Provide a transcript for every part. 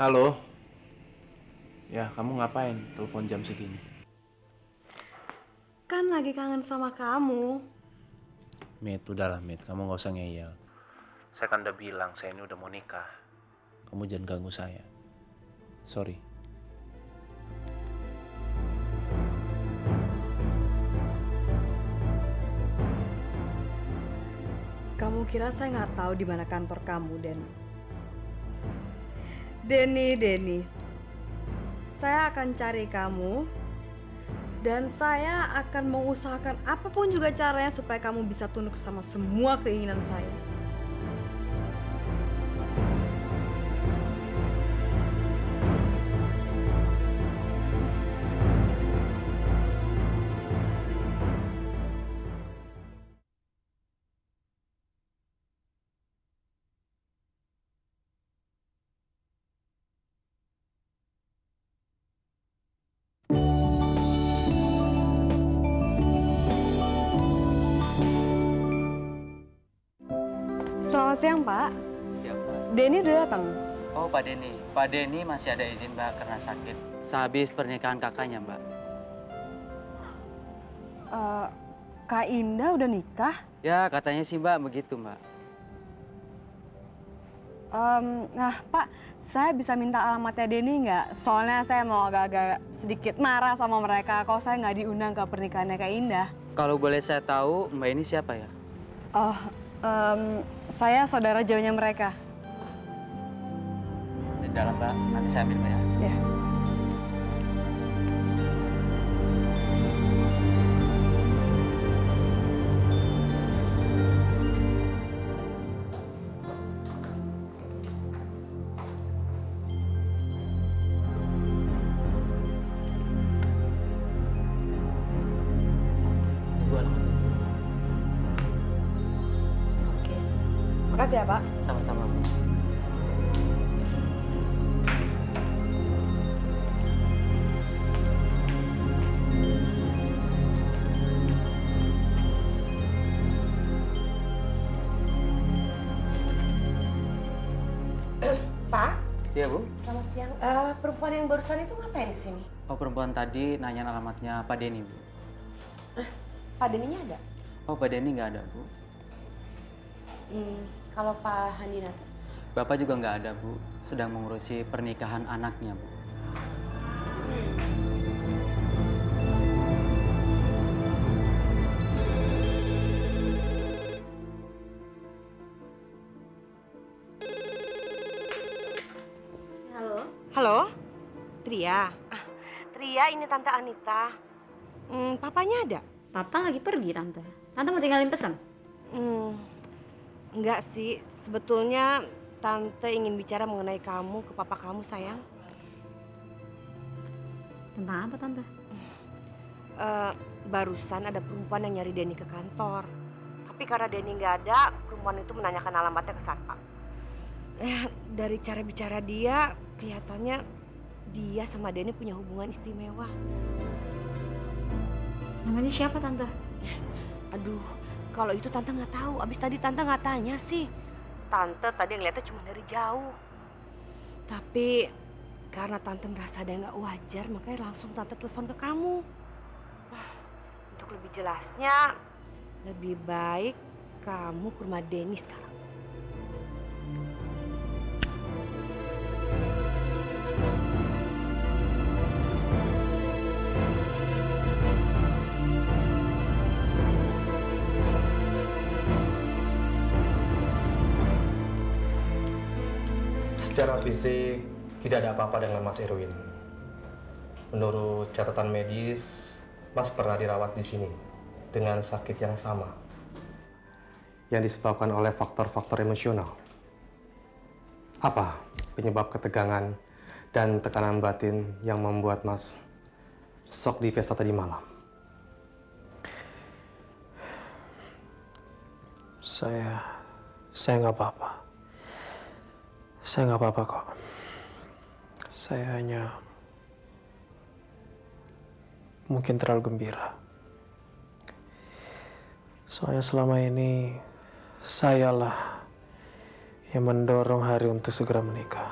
Halo. Ya, kamu ngapain telepon jam segini? Kan lagi kangen sama kamu. Mit, udahlah Mit, kamu nggak usah ngeyel. Saya kan udah bilang, saya ini udah mau nikah. Kamu jangan ganggu saya. Sorry. Kamu kira saya nggak tahu di mana kantor kamu, Den? Denny. Saya akan cari kamu dan saya akan mengusahakan apapun juga caranya supaya kamu bisa tunduk sama semua keinginan saya. Selamat siang, Pak. Siap, Pak. Denny udah datang. Oh, Pak Denny. Pak Denny masih ada izin, Mbak, karena sakit. Sehabis pernikahan kakaknya, Mbak. Kak Indah udah nikah? Ya, katanya sih, Mbak, begitu, Mbak. Nah, Pak, saya bisa minta alamatnya Denny nggak? Soalnya saya mau agak-agak sedikit marah sama mereka kalau saya nggak diundang ke pernikahannya Kak Indah. Kalau boleh saya tahu, Mbak ini siapa ya? Oh, saya saudara jauhnya mereka. Di dalam, Mbak. Nanti saya ambil, Mbak, ya. Ya. Tunggu alamat. Oke. Makasih ya, Pak. Sama-sama, Bu. Pak, Iya, Bu. selamat siang. Perempuan yang barusan itu ngapain di sini? Oh, perempuan tadi nanya alamatnya Pak Denny, Bu. Pak Denny-nya ada? Oh, Pak Denny nggak ada, Bu. Kalau Pak Handinata? Bapak juga nggak ada, Bu. Sedang mengurusi pernikahan anaknya, Bu. Halo? Halo? Tria? Tria, ini Tante Anita. Papanya ada? Papa lagi pergi, Tante. Tante mau tinggalin pesan? Enggak sih. Sebetulnya Tante ingin bicara mengenai kamu ke papa kamu, sayang. Tentang apa, Tante? Barusan ada perempuan yang nyari Denny ke kantor. Tapi karena Denny nggak ada, perempuan itu menanyakan alamatnya ke satpam. Dari cara bicara dia, kelihatannya dia sama Denny punya hubungan istimewa. Namanya siapa, Tante? Aduh, kalau itu Tante nggak tahu. Abis tadi Tante nggak tanya sih. Tante tadi ngeliatnya cuma dari jauh. Tapi karena Tante merasa ada yang nggak wajar, makanya langsung Tante telepon ke kamu. Untuk lebih jelasnya, lebih baik kamu ke rumah Denny sekarang. Secara fisik tidak ada apa-apa dengan Mas Erwin. Menurut catatan medis, Mas pernah dirawat di sini dengan sakit yang sama yang disebabkan oleh faktor-faktor emosional. Apa penyebab ketegangan dan tekanan batin yang membuat Mas shock di pesta tadi malam? Saya nggak apa-apa. Saya nggak apa-apa kok. Saya hanya mungkin terlalu gembira. Soalnya selama ini sayalah yang mendorong Hari untuk segera menikah.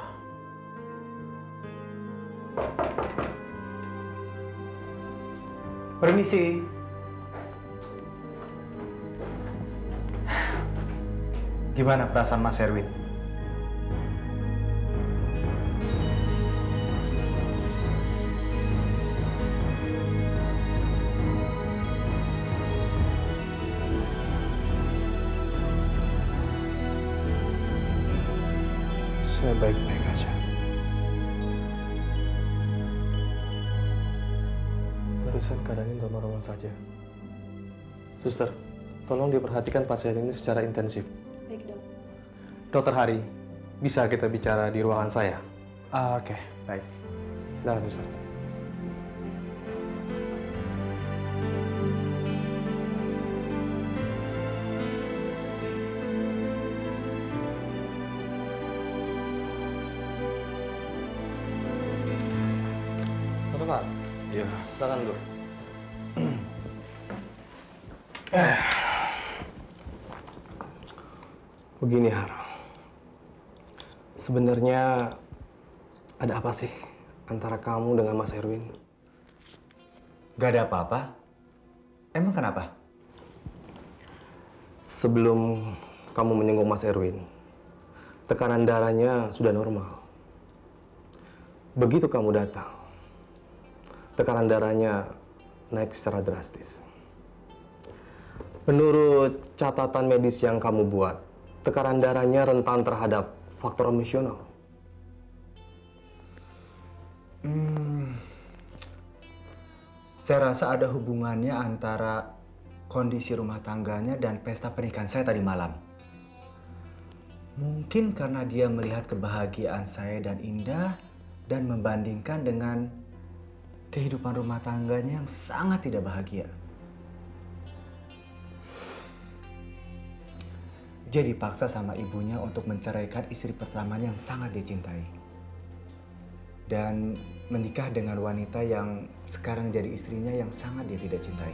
Permisi. Gimana perasaan Mas Erwin? Saya baik-baik aja. Barusan keadaannya normal-normal saja. Suster, tolong diperhatikan pasien ini secara intensif. Baik, Dok. Dokter Hari, bisa kita bicara di ruangan saya? Oke, baik. Silakan, Suster. Masuk, Pak. Iya. Silakan dulu. Begini, Har. Sebenarnya ada apa sih antara kamu dengan Mas Erwin? Gak ada apa-apa. Emang kenapa? Sebelum kamu menyenggung Mas Erwin, tekanan darahnya sudah normal. Begitu kamu datang, tekanan darahnya naik secara drastis. Menurut catatan medis yang kamu buat, tekanan darahnya rentan terhadap faktor emosional. Saya rasa ada hubungannya antara kondisi rumah tangganya dan pesta pernikahan saya tadi malam. Mungkin karena dia melihat kebahagiaan saya dan Indah dan membandingkan dengan kehidupan rumah tangganya yang sangat tidak bahagia. Dia dipaksa sama ibunya untuk menceraikan istri pertamanya yang sangat dia cintai. Dan menikah dengan wanita yang sekarang jadi istrinya yang sangat dia tidak cintai.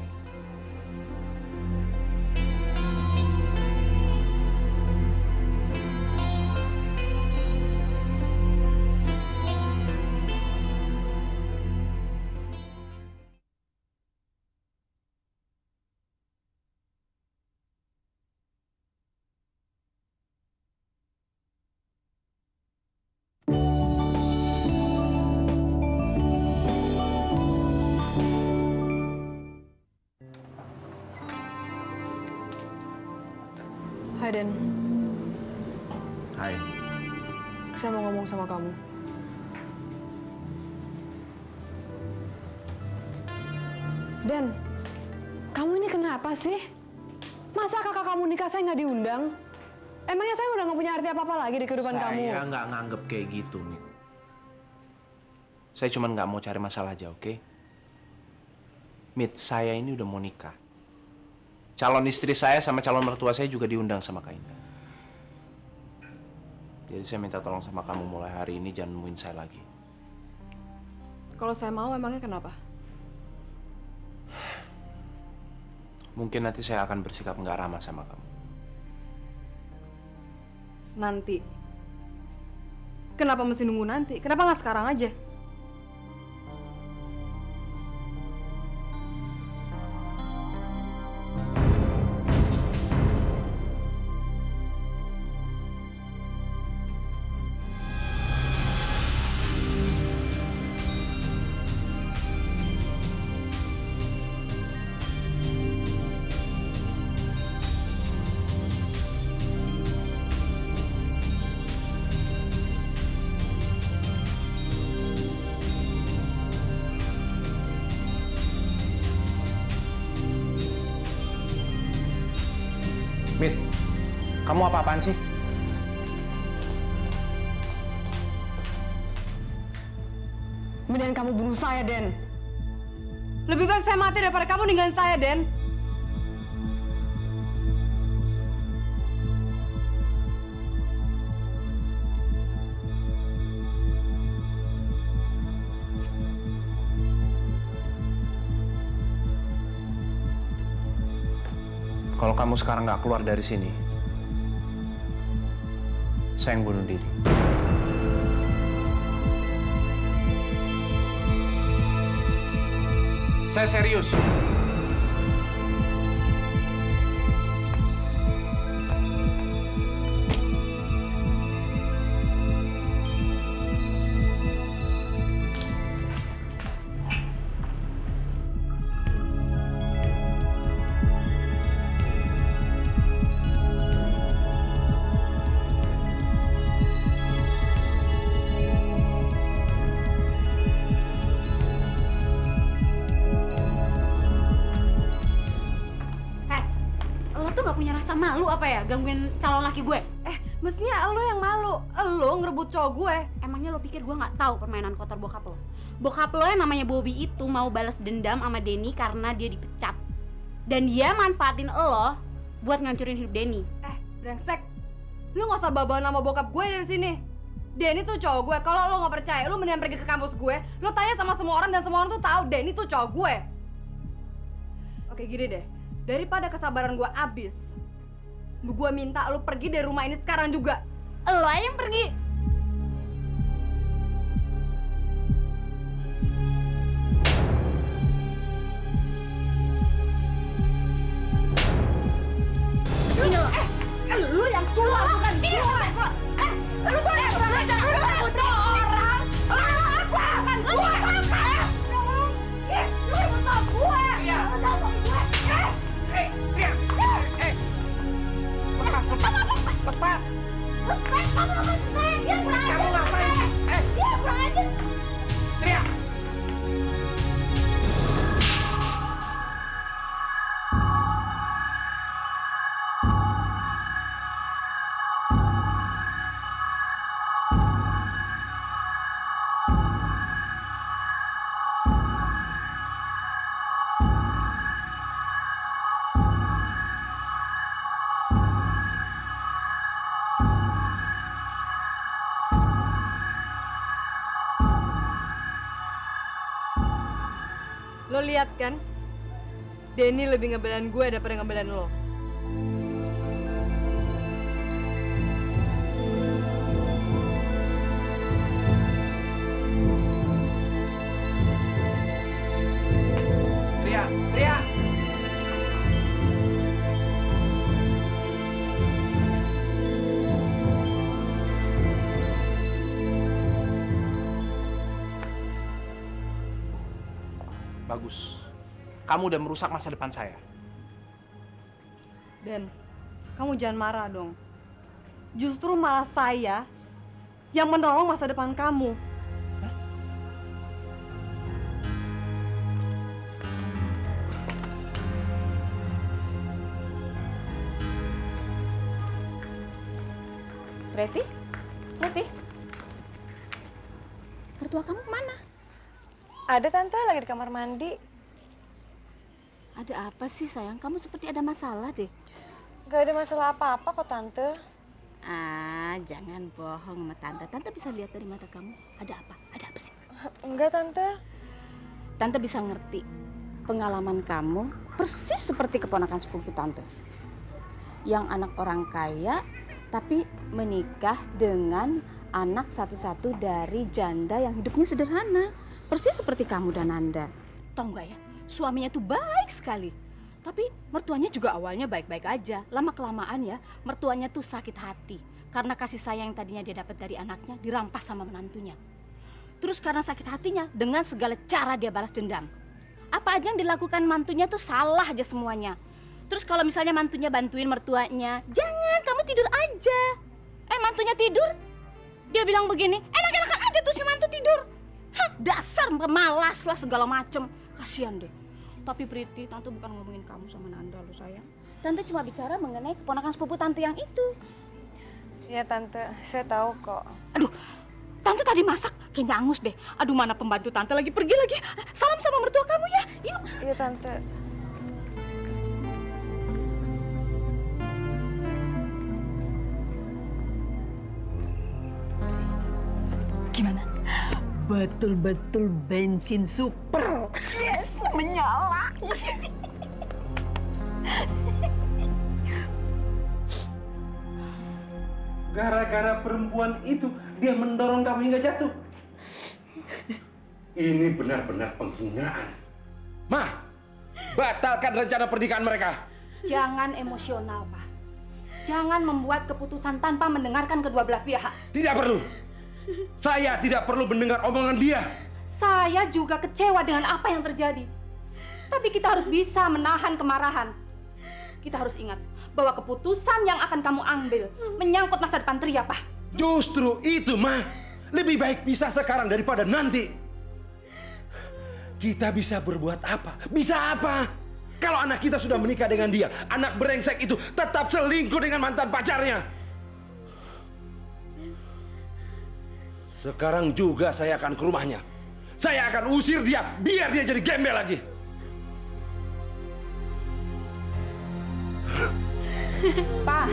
Hai, Den. Hai. Saya mau ngomong sama kamu. Den, kamu ini kenapa sih? Masa kakak kamu nikah saya nggak diundang? Emangnya saya udah nggak punya arti apa-apa lagi di kehidupan kamu? Saya nggak nganggep kayak gitu, Mit. Saya cuma nggak mau cari masalah aja, oke? Mit, saya ini udah mau nikah. Calon istri saya sama calon mertua saya juga diundang sama Kak Indah. Jadi saya minta tolong sama kamu mulai hari ini jangan nemuin saya lagi. Kalau saya mau, emangnya kenapa? Mungkin nanti saya akan bersikap nggak ramah sama kamu. Nanti. Kenapa mesti nunggu nanti? Kenapa nggak sekarang aja? Mit, kamu apa-apaan sih? Mendingan kamu bunuh saya, Den. Lebih baik saya mati daripada kamu ninggalin saya, Den. Kalau kamu sekarang nggak keluar dari sini, saya yang bunuh diri. Saya serius. Malu apa ya gangguin calon laki gue? Mestinya lo yang malu. Lo ngerebut cowok gue. Emangnya lo pikir gue nggak tahu permainan kotor bokap lo? Bokap lo yang namanya Bobby itu mau balas dendam sama Denny karena dia dipecat. Dan dia manfaatin lo buat ngancurin hidup Denny. Brengsek. Lo nggak usah bawa nama bokap gue dari sini. Denny tuh cowok gue. Kalau lo nggak percaya, lo mendingan pergi ke kampus gue. Lo tanya sama semua orang dan semua orang tuh tahu Denny tuh cowok gue. Oke, gini deh. Daripada kesabaran gue habis, gue minta lo pergi dari rumah ini sekarang juga. Lo yang pergi. Sini lo. Lo yang keluar bukan gue. Lo tuh yang kurang ajar. Lo butuh orang. Lo apa? Kan gue. Lo butuh gue. Iya. Lo butuh gue. Lepas. Kamu ngapain? Dia kurang ajar. Kamu ngapain? Dia kurang ajar. Teriak. Lo lihat kan? Denny lebih ngebelain gue daripada ngebelain lo. Teriak. Teriak. Bagus. Kamu udah merusak masa depan saya. Dan kamu jangan marah dong. Justru malah saya yang menolong masa depan kamu. Preti? Preti? Mertua kamu kemana? Ada tante, lagi di kamar mandi. Ada apa sih sayang? Kamu seperti ada masalah deh. Gak ada masalah apa-apa kok tante. Jangan bohong sama tante. Tante bisa lihat dari mata kamu. Ada apa? Ada apa sih? Enggak tante. Tante bisa ngerti. Pengalaman kamu persis seperti keponakan sepupu tante. Yang anak orang kaya, tapi menikah dengan anak satu-satu dari janda yang hidupnya sederhana. Persis seperti kamu dan Nanda. Tahu nggak ya, suaminya tuh baik sekali. Tapi mertuanya juga awalnya baik-baik aja. Lama-kelamaan ya, mertuanya tuh sakit hati. Karena kasih sayang yang tadinya dia dapat dari anaknya, dirampas sama menantunya. Terus karena sakit hatinya, dengan segala cara dia balas dendam. Apa aja yang dilakukan mantunya tuh salah aja semuanya. Terus kalau misalnya mantunya bantuin mertuanya, jangan, kamu tidur aja. Mantunya tidur, dia bilang begini, enak-enakan aja tuh si mantu tidur. Dasar pemalas lah segala macem. Kasian deh. Tapi Priti, tante bukan ngomongin kamu sama Nanda lo sayang. Tante cuma bicara mengenai keponakan sepupu tante yang itu. Ya tante, saya tahu kok. Aduh, tante tadi masak kayaknya angus deh. Aduh, mana pembantu tante lagi pergi lagi. Salam sama mertua kamu ya. Yuk. Iya tante. Gimana? Betul-betul bensin super. Yes, menyala. Gara-gara perempuan itu, dia mendorong kamu hingga jatuh. Ini benar-benar penghinaan. Ma, batalkan rencana pernikahan mereka. Jangan emosional, Pak. Jangan membuat keputusan tanpa mendengarkan kedua belah pihak. Tidak perlu. Saya tidak perlu mendengar omongan dia. Saya juga kecewa dengan apa yang terjadi. Tapi kita harus bisa menahan kemarahan. Kita harus ingat bahwa keputusan yang akan kamu ambil menyangkut masa depan Tria, Pak. Justru itu, Ma. Lebih baik pisah sekarang daripada nanti. Kita bisa berbuat apa? Bisa apa? Kalau anak kita sudah menikah dengan dia, anak brengsek itu tetap selingkuh dengan mantan pacarnya. Sekarang juga saya akan ke rumahnya. Saya akan usir dia, biar dia jadi gembel lagi. Pak.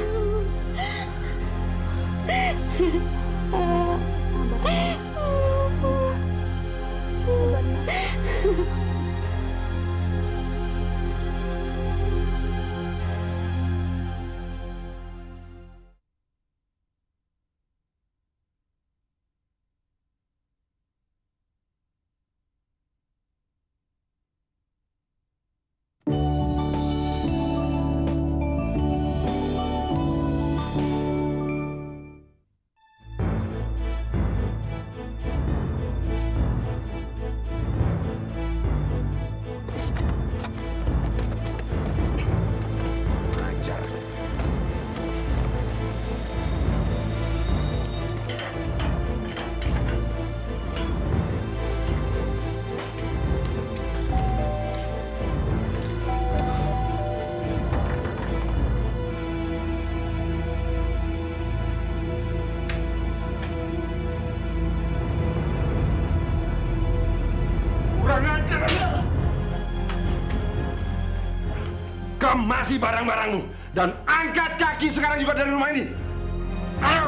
Kemasi barang-barangmu dan angkat kaki sekarang juga dari rumah ini. Ayo.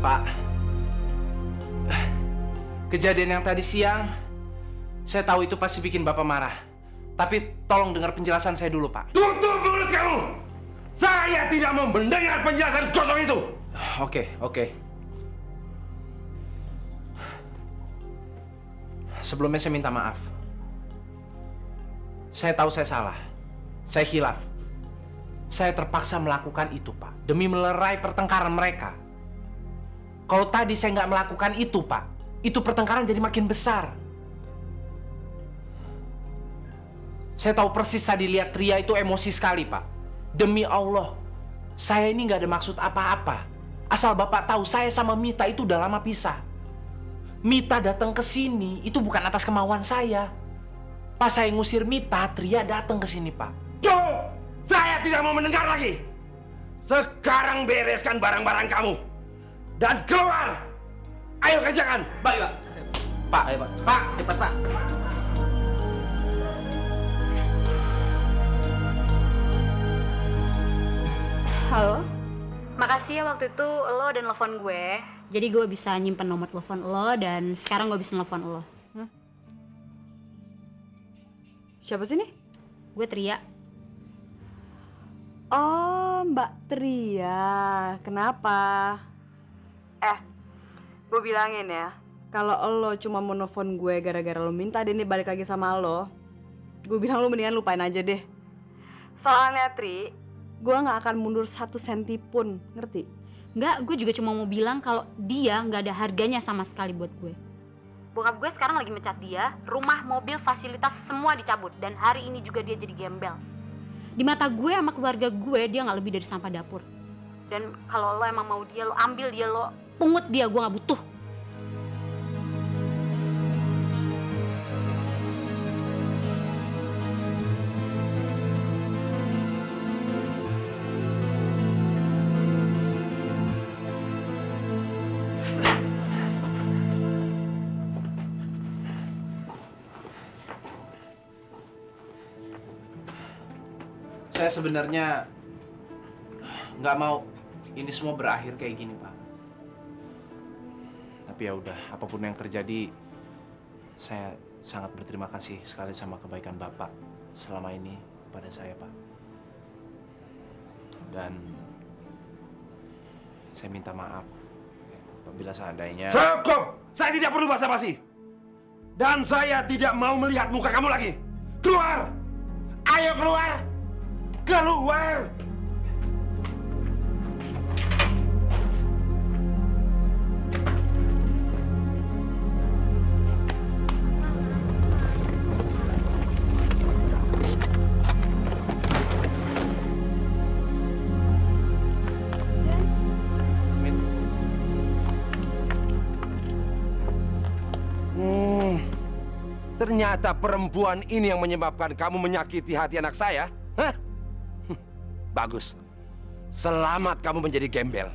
Pak, kejadian yang tadi siang, saya tahu itu pasti bikin Bapak marah. Tapi tolong dengar penjelasan saya dulu, Pak. Tutup mulut kamu! Saya tidak mau mendengar penjelasan kosong itu. Oke. Sebelumnya saya minta maaf. Saya tahu saya salah. Saya khilaf. Saya terpaksa melakukan itu, Pak. Demi melerai pertengkaran mereka. Kalau tadi saya nggak melakukan itu, Pak, itu pertengkaran jadi makin besar. Saya tahu persis tadi lihat Tria itu emosi sekali, Pak. Demi Allah, saya ini nggak ada maksud apa-apa. Asal Bapak tahu saya sama Mita itu udah lama pisah. Mita datang ke sini itu bukan atas kemauan saya. Pas saya ngusir Mita, Tria datang ke sini, Pak. Cukup! Saya tidak mau mendengar lagi. Sekarang bereskan barang-barang kamu dan keluar. Ayo kerjakan. Baik, Pak. Pak, ayo, Pak. Pak, cepat, Pak. Halo. Makasih ya waktu itu lo dan telepon gue. Jadi gue bisa nyimpen nomor telepon lo dan sekarang gue bisa telepon lo. Siapa sih nih? Gue Tria. Oh, Mbak Tria. Kenapa? Gue bilangin ya, kalau lo cuma mau nelfon gue gara-gara lo minta Denny balik lagi sama lo, gue bilang lo mendingan lupain aja deh. Soalnya Tri, gue gak akan mundur 1 senti pun, ngerti? Enggak, gue juga cuma mau bilang kalau dia nggak ada harganya sama sekali buat gue. Bokap gue sekarang lagi mencat dia, rumah, mobil, fasilitas semua dicabut. Dan hari ini juga dia jadi gembel. Di mata gue sama keluarga gue, dia nggak lebih dari sampah dapur. Dan kalau lo emang mau dia, lo ambil dia, lo pungut dia, gue nggak butuh. Saya sebenarnya nggak mau ini semua berakhir kayak gini, Pak. Tapi ya udah, apapun yang terjadi, saya sangat berterima kasih sekali sama kebaikan Bapak selama ini kepada saya, Pak. Dan saya minta maaf apabila seandainya... Cukup! Saya tidak perlu basa-basi. Dan saya tidak mau melihat muka kamu lagi. Keluar! Ayo keluar! Keluar! Ternyata perempuan ini yang menyebabkan kamu menyakiti hati anak saya? Hah? Bagus. Selamat kamu menjadi gembel.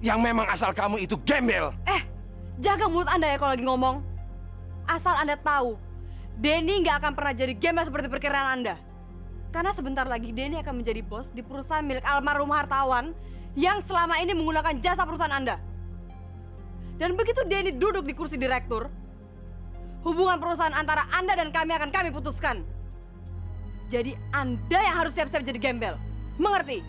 Yang memang asal kamu itu gembel. Jaga mulut Anda ya kalau lagi ngomong. Asal Anda tahu, Denny nggak akan pernah jadi gembel seperti perkiraan Anda. Karena sebentar lagi Denny akan menjadi bos di perusahaan milik almarhum hartawan yang selama ini menggunakan jasa perusahaan Anda. Dan begitu Denny duduk di kursi direktur, hubungan perusahaan antara Anda dan kami akan kami putuskan. Jadi Anda yang harus siap-siap jadi gembel. Mengerti?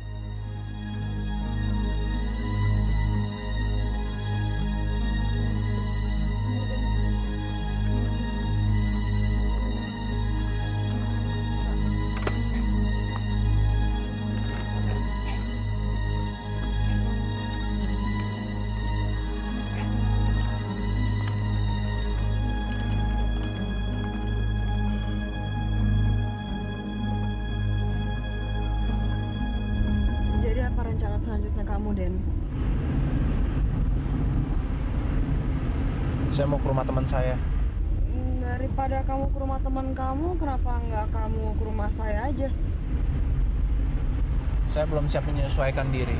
Rencana selanjutnya kamu, Den? Saya mau ke rumah teman saya. Daripada kamu ke rumah teman kamu, kenapa nggak kamu ke rumah saya aja? Saya belum siap menyesuaikan diri.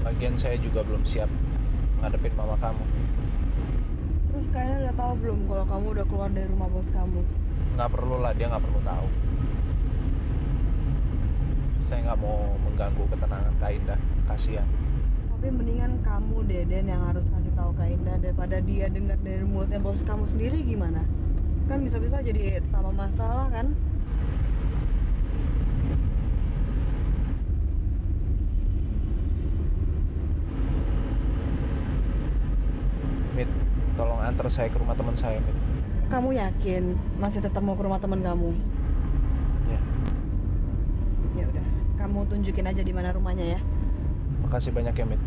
Lagian saya juga belum siap ngadepin mama kamu. Terus kayaknya udah tahu belum kalau kamu udah keluar dari rumah bos kamu? Nggak perlu lah, dia nggak perlu tahu. Saya nggak mau mengganggu ketenangan Kak Indah, kasihan. Tapi mendingan kamu deh, Den, yang harus kasih tahu Kak Indah daripada dia dengar dari mulutnya bos kamu sendiri. Gimana? Kan bisa-bisa jadi tambah masalah kan? Mit, tolong antar saya ke rumah teman saya, Mit. Kamu yakin masih tetap mau ke rumah teman kamu? Ya. Ya udah, kamu tunjukin aja di mana rumahnya ya. Makasih banyak ya, Mit.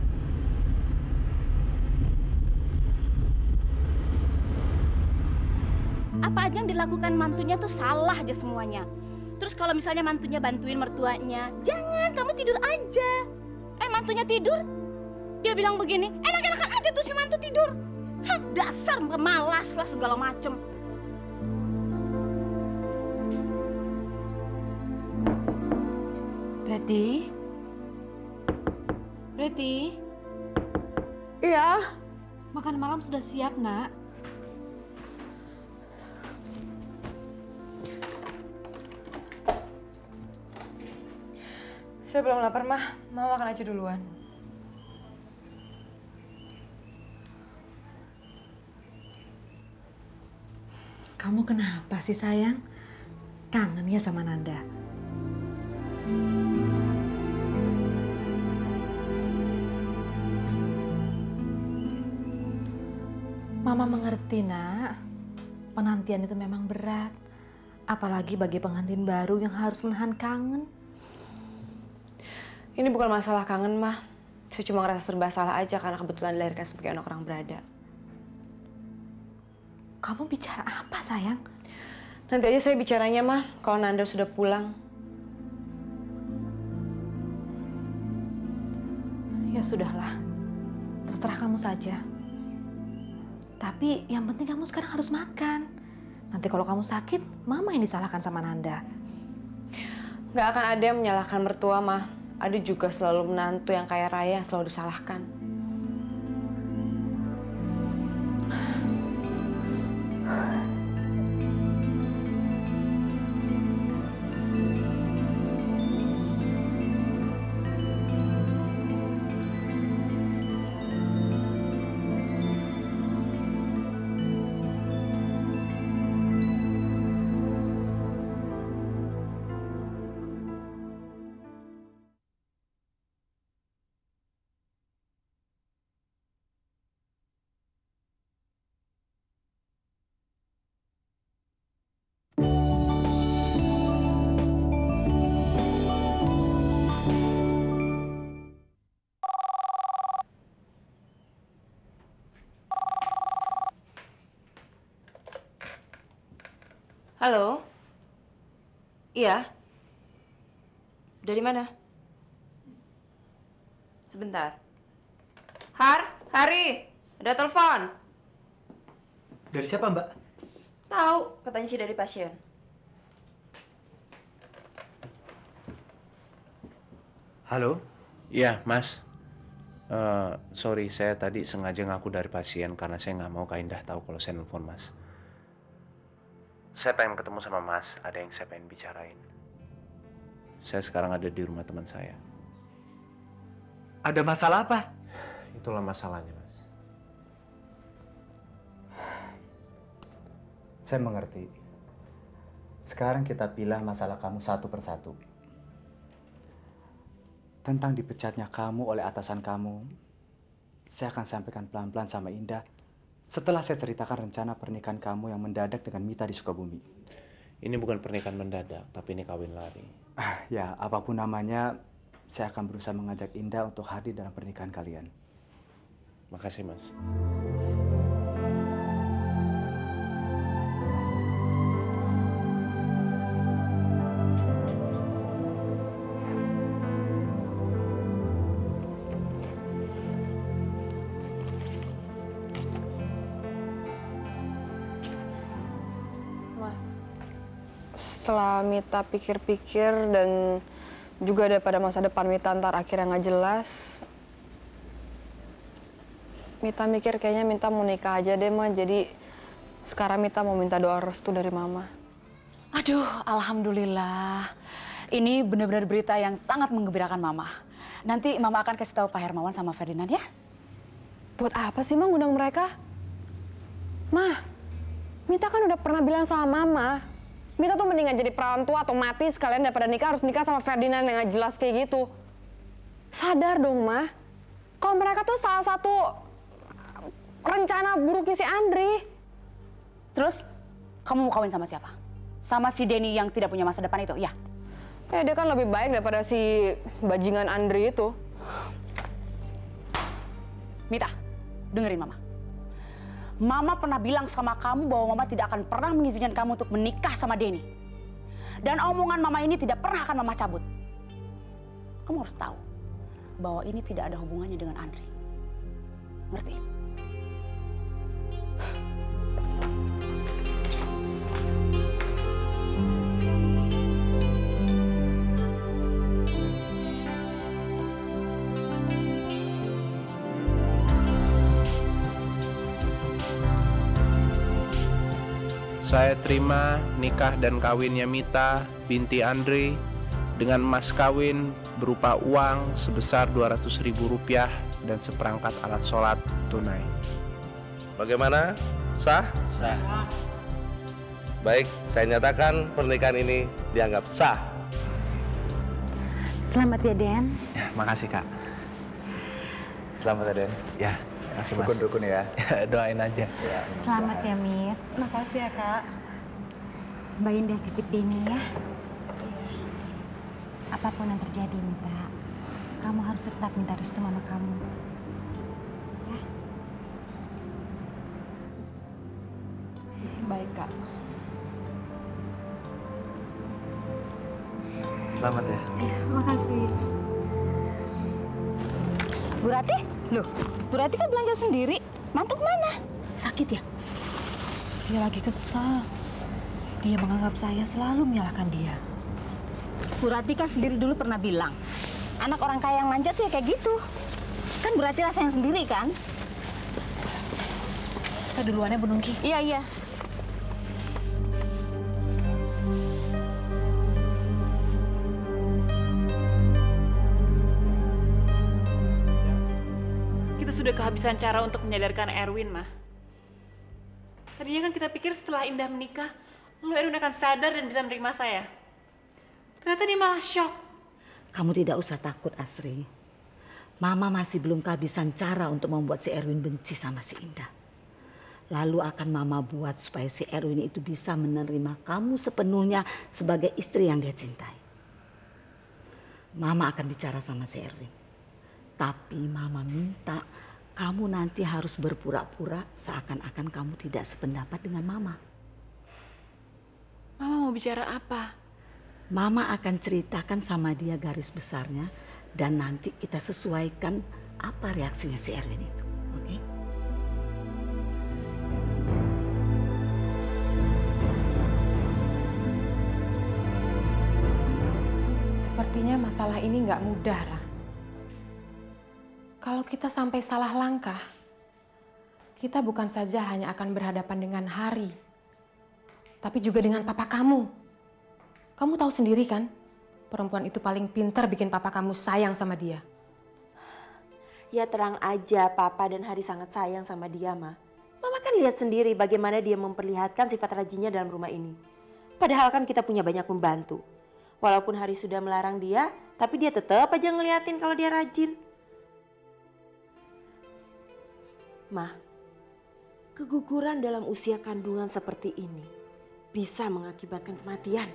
Apa aja yang dilakukan mantunya tuh salah aja semuanya. Terus kalau misalnya mantunya bantuin mertuanya, jangan, kamu tidur aja. Mantunya tidur, dia bilang begini, enak-enakan aja tuh si mantu tidur. Hah, dasar pemalas lah segala macem. Preti? Preti? Iya? Makan malam sudah siap, Nak. Saya belum lapar, Mah. Mau makan aja duluan. Kamu kenapa sih, sayang? Kangen ya sama Nanda? Mama mengerti, Nak. Penantian itu memang berat. Apalagi bagi pengantin baru yang harus menahan kangen. Ini bukan masalah kangen, Mah. Saya cuma ngerasa serba salah aja karena kebetulan dilahirkan sebagai anak orang berada. Kamu bicara apa, sayang? Nanti aja saya bicaranya, Mah, kalau Nanda sudah pulang. Ya sudahlah, terserah kamu saja. Tapi yang penting kamu sekarang harus makan. Nanti kalau kamu sakit, Mama yang disalahkan sama Nanda. Nggak akan ada yang menyalahkan mertua, Mah. Ada juga selalu menantu yang kaya raya yang selalu disalahkan. Halo? Iya? Dari mana? Sebentar. Hari, ada telepon. Dari siapa, Mbak? Tahu, katanya sih dari pasien. Halo? Iya, Mas. Sorry, saya tadi sengaja ngaku dari pasien karena saya nggak mau Kak Indah tahu kalau saya nelfon Mas. Saya pengen ketemu sama Mas, ada yang saya pengen bicarain. Saya sekarang ada di rumah teman saya. Ada masalah apa? Itulah masalahnya, Mas. Saya mengerti. Sekarang kita pilah masalah kamu satu persatu. Tentang dipecatnya kamu oleh atasan kamu, saya akan sampaikan pelan-pelan sama Indah setelah saya ceritakan rencana pernikahan kamu yang mendadak dengan Mita di Sukabumi. Ini bukan pernikahan mendadak, tapi ini kawin lari. Ya, apapun namanya, saya akan berusaha mengajak Indah untuk hadir dalam pernikahan kalian. Makasih, Mas. Setelah Mita pikir-pikir dan juga daripada masa depan Mita ntar akhirnya nggak jelas, Mita mikir kayaknya Mita mau nikah aja deh, Ma. Jadi sekarang Mita mau minta doa restu dari Mama. Aduh, alhamdulillah. Ini benar-benar berita yang sangat menggembirakan Mama. Nanti Mama akan kasih tahu Pak Hermawan sama Ferdinand ya. Buat apa sih, Ma, ngundang mereka? Ma, Mita kan udah pernah bilang sama Mama, Mita tuh mendingan jadi perawan tua atau mati sekalian daripada harus nikah sama Ferdinand yang nggak jelas kayak gitu. Sadar dong, Ma. Kalau mereka tuh salah satu rencana buruknya si Andri. Terus, kamu mau kawin sama siapa? Sama si Denny yang tidak punya masa depan itu, ya? Ya, dia kan lebih baik daripada si bajingan Andri itu. Mita, dengerin Mama. Mama pernah bilang sama kamu bahwa Mama tidak akan pernah mengizinkan kamu untuk menikah sama Denny. Dan omongan Mama ini tidak pernah akan Mama cabut. Kamu harus tahu bahwa ini tidak ada hubungannya dengan Andri. Ngerti? Saya terima nikah dan kawinnya Mita binti Andri dengan mas kawin berupa uang sebesar Rp200.000 dan seperangkat alat sholat tunai. Bagaimana? Sah? Sah. Baik, saya nyatakan pernikahan ini dianggap sah. Selamat ya, Den. Ya, makasih, Kak. Selamat ya, Den. Ya, makasih, Mas. Dukun-dukun ya. Doain aja. Ya. Selamat ya, Mit. Makasih ya, Kak. Mbak Indah titip Denny ya. Apapun yang terjadi, Mita, kamu harus tetap minta restu mama kamu. Ya. Baik, Kak. Selamat ya. Ya, makasih. Bu Rati? Loh, Bu Rati kan belanja sendiri. Mantu kemana? Sakit ya? Dia lagi kesal. Dia menganggap saya selalu menyalahkan dia. Bu Rati kan sendiri dulu pernah bilang, anak orang kaya yang manja tuh ya kayak gitu. Kan Bu Rati rasain sendiri kan? Saya duluan ya, Bu Nungki. Iya, iya. Kita sudah kehabisan cara untuk menyadarkan Erwin, Mah. Tadinya kan kita pikir setelah Indah menikah, lalu Erwin akan sadar dan bisa menerima saya. Ternyata dia malah shock. Kamu tidak usah takut, Asri. Mama masih belum kehabisan cara untuk membuat si Erwin benci sama si Indah. Lalu akan Mama buat supaya si Erwin itu bisa menerima kamu sepenuhnya sebagai istri yang dia cintai. Mama akan bicara sama si Erwin. Tapi Mama minta kamu nanti harus berpura-pura seakan-akan kamu tidak sependapat dengan Mama. mau bicara apa? Mama akan ceritakan sama dia garis besarnya dan nanti kita sesuaikan apa reaksinya si Erwin itu. Oke? Sepertinya masalah ini nggak mudah, Ra. Kalau kita sampai salah langkah, kita bukan saja hanya akan berhadapan dengan Hari, tapi juga dengan papa kamu. Kamu tahu sendiri kan, perempuan itu paling pintar bikin papa kamu sayang sama dia. Ya terang aja papa dan Hari sangat sayang sama dia, Ma. Mama kan lihat sendiri bagaimana dia memperlihatkan sifat rajinnya dalam rumah ini. Padahal kan kita punya banyak pembantu. Walaupun Hari sudah melarang dia, tapi dia tetap aja ngeliatin kalau dia rajin. Ma, keguguran dalam usia kandungan seperti ini bisa mengakibatkan kematian.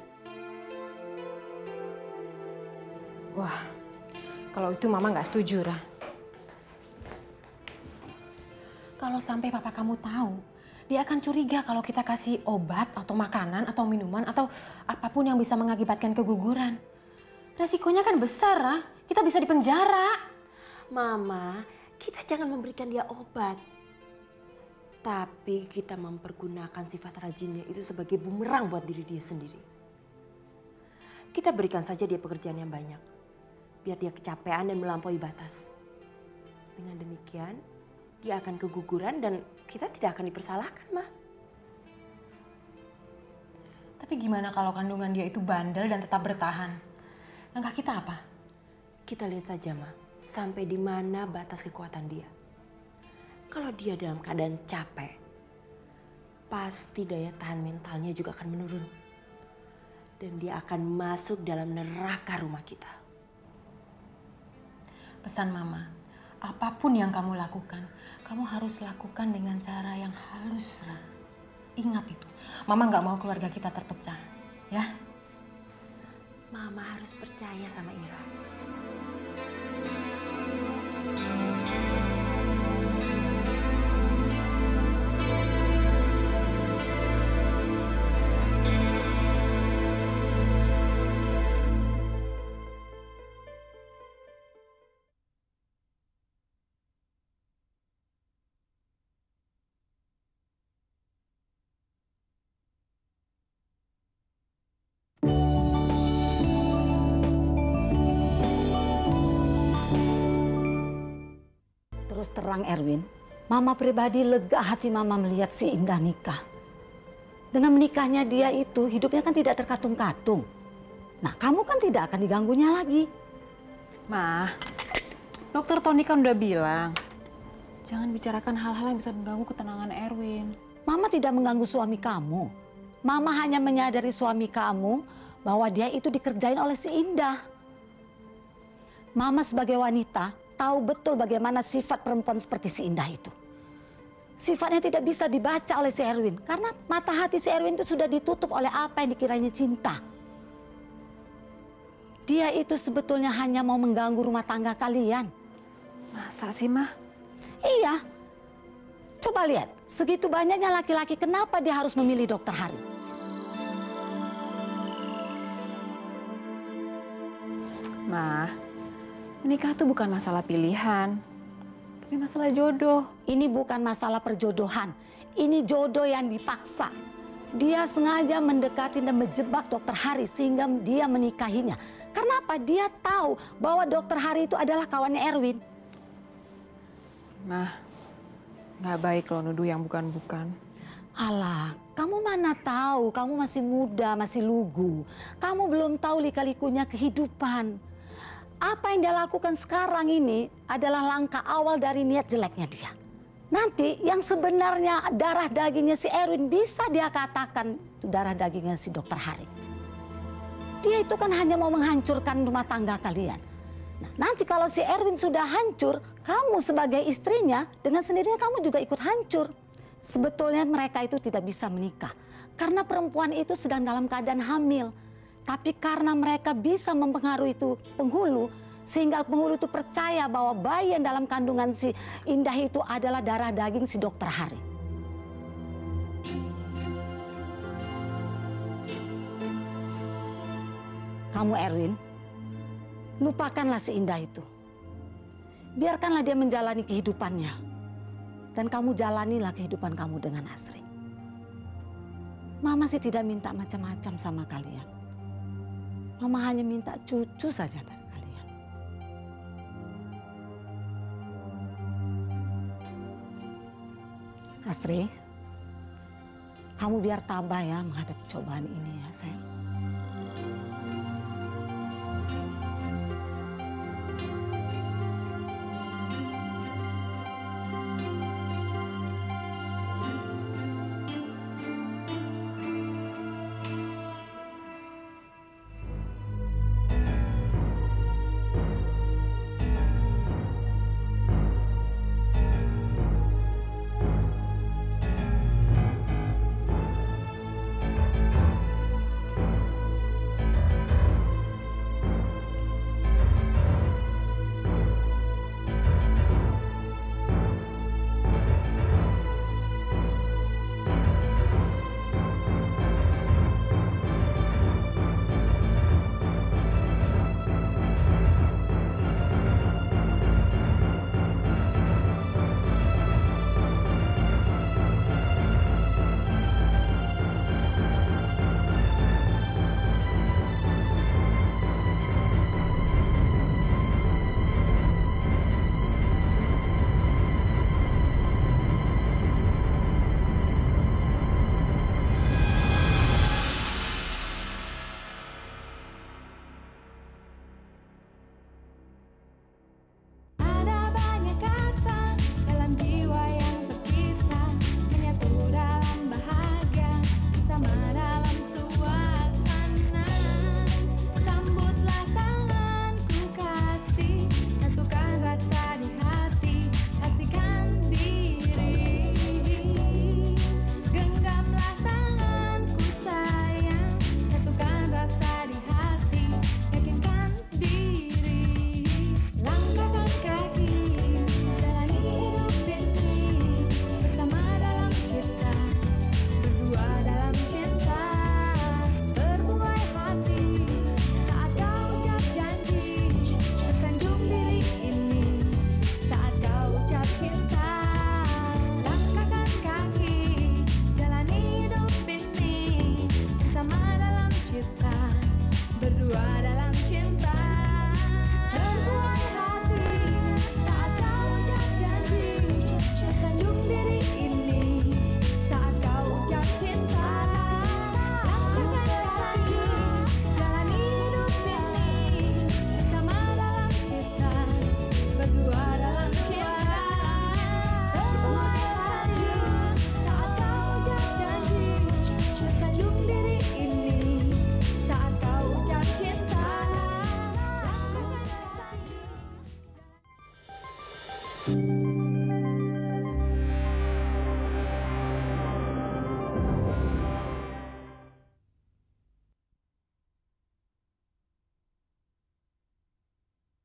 Wah, kalau itu Mama nggak setuju, Ra. Kalau sampai papa kamu tahu, dia akan curiga kalau kita kasih obat atau makanan atau minuman atau apapun yang bisa mengakibatkan keguguran. Resikonya kan besar, Ra. Kita bisa dipenjara. Mama, kita jangan memberikan dia obat. Tapi kita mempergunakan sifat rajinnya itu sebagai bumerang buat diri dia sendiri. Kita berikan saja dia pekerjaan yang banyak. Biar dia kecapean dan melampaui batas. Dengan demikian, dia akan keguguran dan kita tidak akan dipersalahkan, Ma. Tapi gimana kalau kandungan dia itu bandel dan tetap bertahan? Langkah kita apa? Kita lihat saja, Ma. Sampai di mana batas kekuatan dia. Kalau dia dalam keadaan capek, pasti daya tahan mentalnya juga akan menurun. Dan dia akan masuk dalam neraka rumah kita. Pesan Mama, apapun yang kamu lakukan, kamu harus lakukan dengan cara yang halus, Ra. Ingat itu, Mama nggak mau keluarga kita terpecah, ya? Mama harus percaya sama Ira. Terus terang Erwin, Mama pribadi lega hati Mama melihat si Indah nikah. Dengan menikahnya dia itu hidupnya kan tidak terkatung-katung. Nah kamu kan tidak akan diganggunya lagi. Ma, Dokter Tony kan udah bilang, jangan bicarakan hal-hal yang bisa mengganggu ketenangan Erwin. Mama tidak mengganggu suami kamu. Mama hanya menyadari suami kamu bahwa dia itu dikerjain oleh si Indah. Mama sebagai wanita tahu betul bagaimana sifat perempuan seperti si Indah itu. Sifatnya tidak bisa dibaca oleh si Erwin karena mata hati si Erwin itu sudah ditutup oleh apa yang dikiranya cinta. Dia itu sebetulnya hanya mau mengganggu rumah tangga kalian. Masa sih, Ma? Iya. Coba lihat, segitu banyaknya laki-laki kenapa dia harus memilih Dokter Hari? Ma, menikah tuh bukan masalah pilihan, tapi masalah jodoh. Ini bukan masalah perjodohan, ini jodoh yang dipaksa. Dia sengaja mendekati dan menjebak Dokter Hari sehingga dia menikahinya. Karena apa? Dia tahu bahwa Dokter Hari itu adalah kawannya Erwin. Ma, nggak baik kalau nuduh yang bukan-bukan. Alah, kamu mana tahu? Kamu masih muda, masih lugu. Kamu belum tahu lika-likunya kehidupan. Apa yang dia lakukan sekarang ini adalah langkah awal dari niat jeleknya dia. Nanti yang sebenarnya darah dagingnya si Erwin bisa dia katakan itu darah dagingnya si Dokter Hari. Dia itu kan hanya mau menghancurkan rumah tangga kalian. Nah, nanti kalau si Erwin sudah hancur, kamu sebagai istrinya dengan sendirinya kamu juga ikut hancur. Sebetulnya mereka itu tidak bisa menikah karena perempuan itu sedang dalam keadaan hamil. Tapi karena mereka bisa mempengaruhi itu penghulu, sehingga penghulu itu percaya bahwa bayi yang dalam kandungan si Indah itu adalah darah daging si Dokter Hari. Kamu Erwin, lupakanlah si Indah itu. Biarkanlah dia menjalani kehidupannya. Dan kamu jalanilah kehidupan kamu dengan Asri. Mama sih tidak minta macam-macam sama kalian. Mama hanya minta cucu saja dari kalian. Asri, kamu biar tabah ya menghadapi cobaan ini ya sayang.